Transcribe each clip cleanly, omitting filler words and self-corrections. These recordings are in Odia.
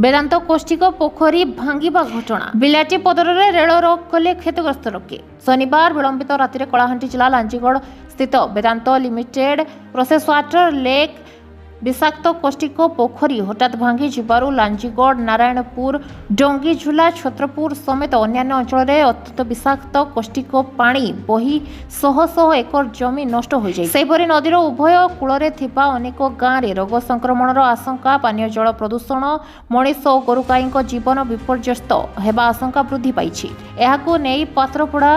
ବେଦାନ୍ତ କୋଷ୍ଠିକ ପୋଖରୀ ଭାଙ୍ଗିବା ଘଟଣା ବିଲାଟି ପଦରରେ ରେଳ ରୋକ କଲେ କ୍ଷତିଗ୍ରସ୍ତ ଲୋକେ। ଶନିବାର ବିଳମ୍ବିତ ରାତିରେ କଳାହାଣ୍ଡି ଜିଲ୍ଲା ଲାଞ୍ଜିଗଡ଼ ସ୍ଥିତ Vedanta limited process water lake ବିଷାକ୍ତ କୋଷ୍ଠିକ ପୋଖରୀ ହଠାତ୍ ଭାଙ୍ଗି ଯିବାରୁ ଲାଞ୍ଜିଗଡ଼ ନାରାୟଣପୁର ଡଙ୍ଗିଝୁଲା ଛତ୍ରପୁର ସମେତ ଅନ୍ୟାନ୍ୟ ଅଞ୍ଚଳରେ ଅତ୍ୟନ୍ତ ବିଷାକ୍ତ କୋଷ୍ଠିକ ପାଣି ବହି ଶହ ଶହ ଏକର ଜମି ନଷ୍ଟ ହୋଇଯାଇଛି। ସେହିପରି ନଦୀର ଉଭୟ କୂଳରେ ଥିବା ଅନେକ ଗାଁରେ ରୋଗ ସଂକ୍ରମଣର ଆଶଙ୍କା, ପାନୀୟ ଜଳ ପ୍ରଦୂଷଣ, ମଣିଷ ଓ ଗୋରୁଗାଈଙ୍କ ଜୀବନ ବିପର୍ଯ୍ୟସ୍ତ ହେବା ଆଶଙ୍କା ବୃଦ୍ଧି ପାଇଛି। ଏହାକୁ ନେଇ ପାତ୍ରପଡ଼ା,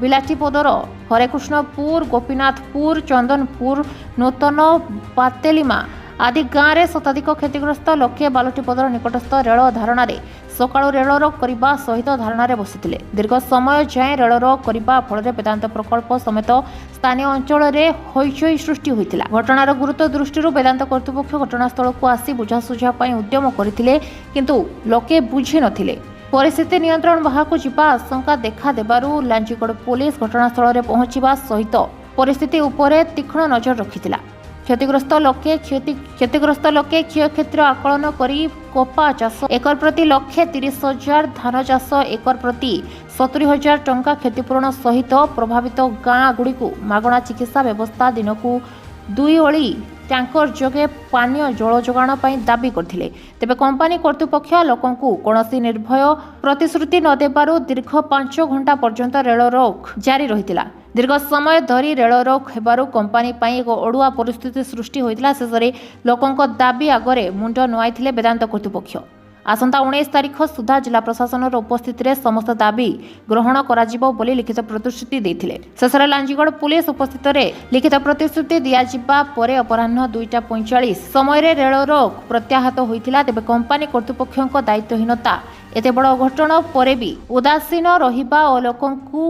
ବିଲାଟିପଦର ହରେକୃଷ୍ଣପୁର, ଗୋପୀନାଥପୁର, ଚନ୍ଦନପୁର, ନୂତନ ପାତେଲିମା ଆଦି ଗାଁରେ ଶତାଧିକ କ୍ଷତିଗ୍ରସ୍ତ ଲୋକେ ବାଲଟିପଦର ନିକଟସ୍ଥ ରେଳ ଧାରଣାରେ ସକାଳୁ ରେଳ ରୋକ କରିବା ସହିତ ଧାରଣାରେ ବସିଥିଲେ। ଦୀର୍ଘ ସମୟ ଯାଏଁ ରେଳ ରୋକ କରିବା ଫଳରେ ବେଦାନ୍ତ ପ୍ରକଳ୍ପ ସମେତ ସ୍ଥାନୀୟ ଅଞ୍ଚଳରେ ହଇଚଇ ସୃଷ୍ଟି ହୋଇଥିଲା। ଘଟଣାର ଗୁରୁତ୍ୱ ଦୃଷ୍ଟିରୁ ବେଦାନ୍ତ କର୍ତ୍ତୃପକ୍ଷ ଘଟଣାସ୍ଥଳକୁ ଆସି ବୁଝାସୁଝା ପାଇଁ ଉଦ୍ୟମ କରିଥିଲେ, କିନ୍ତୁ ଲୋକେ ବୁଝି ନଥିଲେ। ପରିସ୍ଥିତି ନିୟନ୍ତ୍ରଣ ବାହାରକୁ ଯିବା ଆଶଙ୍କା ଦେଖାଦେବାରୁ ଲାଞ୍ଜିଗଡ଼ ପୁଲିସ ଘଟଣାସ୍ଥଳରେ ପହଞ୍ଚିବା ସହିତ ପରିସ୍ଥିତି ଉପରେ ତୀକ୍ଷ୍ଣ ନଜର ରଖିଥିଲା। କ୍ଷତିଗ୍ରସ୍ତ ଲୋକେ କ୍ଷୟକ୍ଷତିର ଆକଳନ କରି କପା ଚାଷ ଏକର ପ୍ରତି 1,30,000, ଧାନ ଚାଷ ଏକର ପ୍ରତି 70,000 ଟଙ୍କା କ୍ଷତିପୂରଣ ସହିତ ପ୍ରଭାବିତ ଗାଁ ଗୁଡ଼ିକୁ ମାଗଣା ଚିକିତ୍ସା ବ୍ୟବସ୍ଥା, ଦିନକୁ 2 ଓଳି ଟ୍ୟାଙ୍କର ଯୋଗେ ପାନୀୟ ଜଳ ଯୋଗାଣ ପାଇଁ ଦାବି କରିଥିଲେ। ତେବେ କମ୍ପାନୀ କର୍ତ୍ତୃପକ୍ଷ ଲୋକଙ୍କୁ କୌଣସି ନିର୍ଭୟ ପ୍ରତିଶ୍ରୁତି ନ ଦେବାରୁ ଦୀର୍ଘ 5 ଘଣ୍ଟା ପର୍ଯ୍ୟନ୍ତ ରେଳ ରୋକ ଜାରି ରହିଥିଲା। ଦୀର୍ଘ ସମୟ ଧରି ରେଳ ରୋକ ହେବାରୁ କମ୍ପାନୀ ପାଇଁ ଏକ ଅଡୁଆ ପରିସ୍ଥିତି ସୃଷ୍ଟି ହୋଇଥିଲା। ଶେଷରେ ଲୋକଙ୍କ ଦାବି ଆଗରେ ମୁଣ୍ଡ ନୁଆଇଥିଲେ ବେଦାନ୍ତ କର୍ତ୍ତୃପକ୍ଷ। ଆସନ୍ତା 19 ତାରିଖ ସୁଦ୍ଧା ଜିଲ୍ଲା ପ୍ରଶାସନର ଉପସ୍ଥିତିରେ ସମସ୍ତ ଦାବି ଗ୍ରହଣ କରାଯିବ ବୋଲି ଲିଖିତ ପ୍ରତିଶ୍ରୁତି ଦେଇଥିଲେ। ଶେଷରେ ଲାଞ୍ଜିଗଡ଼ ପୁଲିସ ଉପସ୍ଥିତିରେ ଲିଖିତ ପ୍ରତିଶ୍ରୁତି ଦିଆଯିବା ପରେ ଅପରାହ୍ନ 2:45 ସମୟରେ ରେଳ ରୋକ ପ୍ରତ୍ୟାହତ ହୋଇଥିଲା। ତେବେ କମ୍ପାନୀ କର୍ତ୍ତୃପକ୍ଷଙ୍କ ଦାୟିତ୍ୱହୀନତା, ଏତେ ବଡ଼ ଅଘଟଣ ପରେ ବି ଉଦାସୀନ ରହିବା ଓ ଲୋକଙ୍କୁ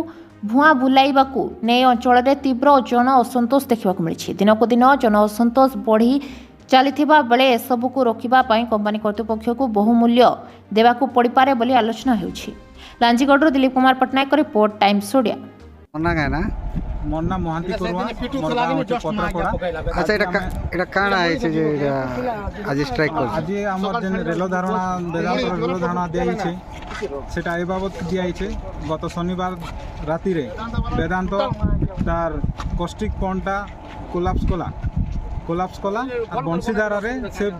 ଭୁଆଁ ବୁଲାଇବାକୁ ନେଇ ଅଞ୍ଚଳରେ ତୀବ୍ର ଜନ ଅସନ୍ତୋଷ ଦେଖିବାକୁ ମିଳିଛି। ଦିନକୁ ଦିନ ଜନ ଅସନ୍ତୋଷ ବଢ଼ି ଚାଲିଥିବା ବେଳେ ଏସବୁକୁ ରୋକିବା ପାଇଁ କମ୍ପାନୀ କର୍ତ୍ତୃପକ୍ଷକୁ ବହୁ ମୂଲ୍ୟ ଦେବାକୁ ପଡ଼ିପାରେ ବୋଲି ଆଲୋଚନା ହେଉଛି। ଲାଞ୍ଜିଗଡ଼ରୁ ଦିଲ୍ଲୀପ କୁମାର ପଟ୍ଟନାୟକ ରିପୋର୍ଟ, ଟାଇମ୍ସ ଓଡ଼ିଆ। मन्ना महांती कोरवा मोर गांव होचे पत्रपड़ा। अच्छा एटा काना आइছে যে आज स्ट्राइक कर आज हमर जेन रेल धारणा बेदांत रेल धारणा दिया छे सेटा ए बाबत दिया छे। गत शनिवार राति रे बेदांत तार कॉस्टिक पॉन्टा कोलाप्स कला और बंशीधार रे से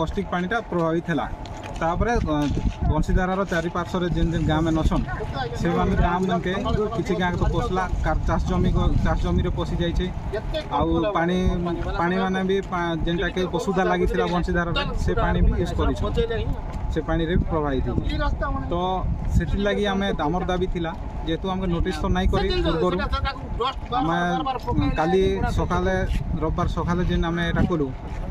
कॉस्टिक पानीटा प्रभावित हैला। तापरे बंशीधार 4-5 जेन गाँव में नसन से गाँव में के किसी गाँव तो पसला चाष जमी रे पशि जाइए। आउ पानी माने भी जेनटा के पशुधा लगी बंशीधार से पानी भी यूज कर से पानी रे प्रभावित तो से लगी आम आमर दाबी थिला जेहेतु आम नोटिस तो नहीं करी पूर्वर आम काली सकाले रविवार सकाले जेन आम एटा कलु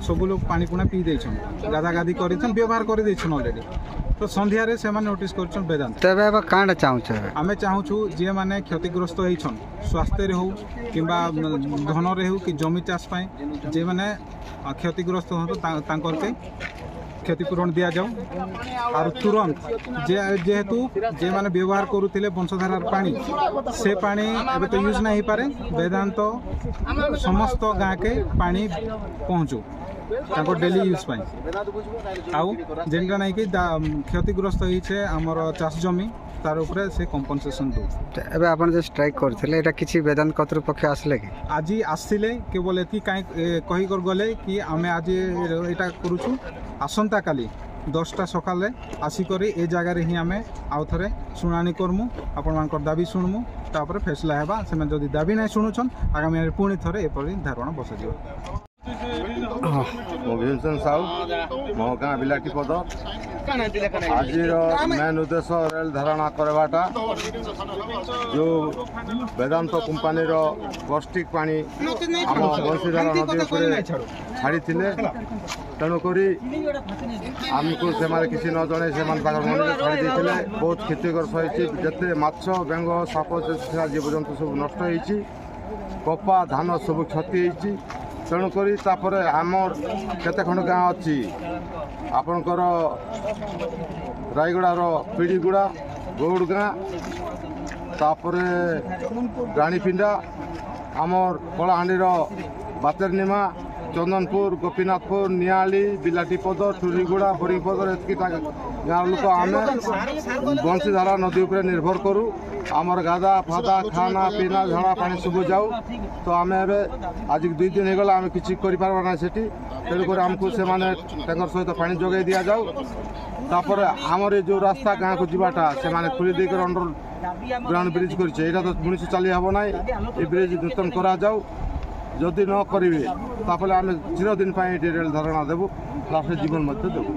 सब लोग पानी पुना पी देछन, गाधा गाधी कर व्यवहार कर देछन ऑलरेडी। तो संध्या रे से नोटिस करछन बेदांत। तबे अब कांडा चाहूछ आमे चाहूछु जे माने क्षतिग्रस्त होइछन स्वास्थ्य रे हो किंबा धन रे हो कि जमी चाष पाए जे माने क्षतिग्रस्त हो तांकर के क्षतिपूरण दिया जाऊ और तुरंत जेहेतु जे माने व्यवहार करुथिले वंशधारार पानी से पानी एबे तो यूज नहीं पारे वेदांत समस्त गाँ के पानी पहुँचू तांको डेली यूज पाए आउ जेनटा नहीं कि क्षतिग्रस्त होइछे हमर चाष जमी तार उपरे से कंपनसेशन दो। एबे आपण जे स्ट्राइक करथिले एटा किछि वेदांत कर्तृपक्ष आसले कि आज आसिले केवल एति काई कहि कर गले कि आमे आज एटा करूछु आसंता काली 10टा सकाले आसिकरी ए जगह रे ही आमे आउ थरे सुनानी करमु आपण मानकर दाबी सुनमु तापर फैसला हेबा। सेमे जदी दाबी नै सुनुछन आगामी पुणी थरे एपरि धारणा बसे दियो। मोभिसन साहू मोहगाँ बिलाटीपद आज मेन उद्देश्य रेल धारणा करवाटा जो वेदांत कंपानी कॉस्टिक पानी आम बंशीधार नदी छाड़ी तेणुक आमको से किसी न जन से छाड़ी देते बहुत क्षतिग्रस्त होती जिते माछ बेंग साप जीव जंतु सब नष्ट होती कपा धान सब क्षति होती। तेणुक आमर केते खंड गाँ अच्छी आपणकर रायगड़ार पीड़ीगुड़ा गौड़ गाँ तापर रानीपिंडा आमर कलाहांडीर बातेरनीमा ଚନ୍ଦନପୁର, ଗୋପୀନାଥପୁର, ନିଆଳି, ବିଲାଟିପଦ, ଟୁରିଗୁଡ଼ା, ବରିପଦର ଏତିକି ଗାଁ ଲୋକ ଆମେ ବଂଶୀଧାରା ନଦୀ ଉପରେ ନିର୍ଭର କରୁ। ଆମର ଗାଧା ଫାଦା ଖାନା ପିନା ଝାଡ଼ା ପାଣି ସବୁ ଯାଉ। ତ ଆମେ ଏବେ ଆଜି 2 ଦିନ ହେଇଗଲା ଆମେ କିଛି କରିପାରିବା ନାହିଁ ସେଠି। ତେଣୁକରି ଆମକୁ ସେମାନେ ତାଙ୍କର ସହିତ ପାଣି ଯୋଗାଇ ଦିଆଯାଉ। ତାପରେ ଆମର ଏ ଯେଉଁ ରାସ୍ତା ଗାଁକୁ ଯିବାଟା ସେମାନେ ଖୋଲି ଦେଇକରି ଅଣ୍ଡରଗ୍ରାଉଣ୍ଡ ବ୍ରିଜ୍ କରିছে। ଏଇଟା ତ ମଣିଷ ଚାଲି ହେବ ନାହିଁ। ଏ ବ୍ରିଜ୍ ନୂତନ କରାଯାଉ। ଯଦି ନ କରିବେ ତାପରେ ଆମେ ଚିରଦିନ ପାଇଁ ଏଠି ରେଳ ଧାରଣା ଦେବୁ, ଲାଷ୍ଟରେ ଜୀବନ ମଧ୍ୟ ଦେବୁ।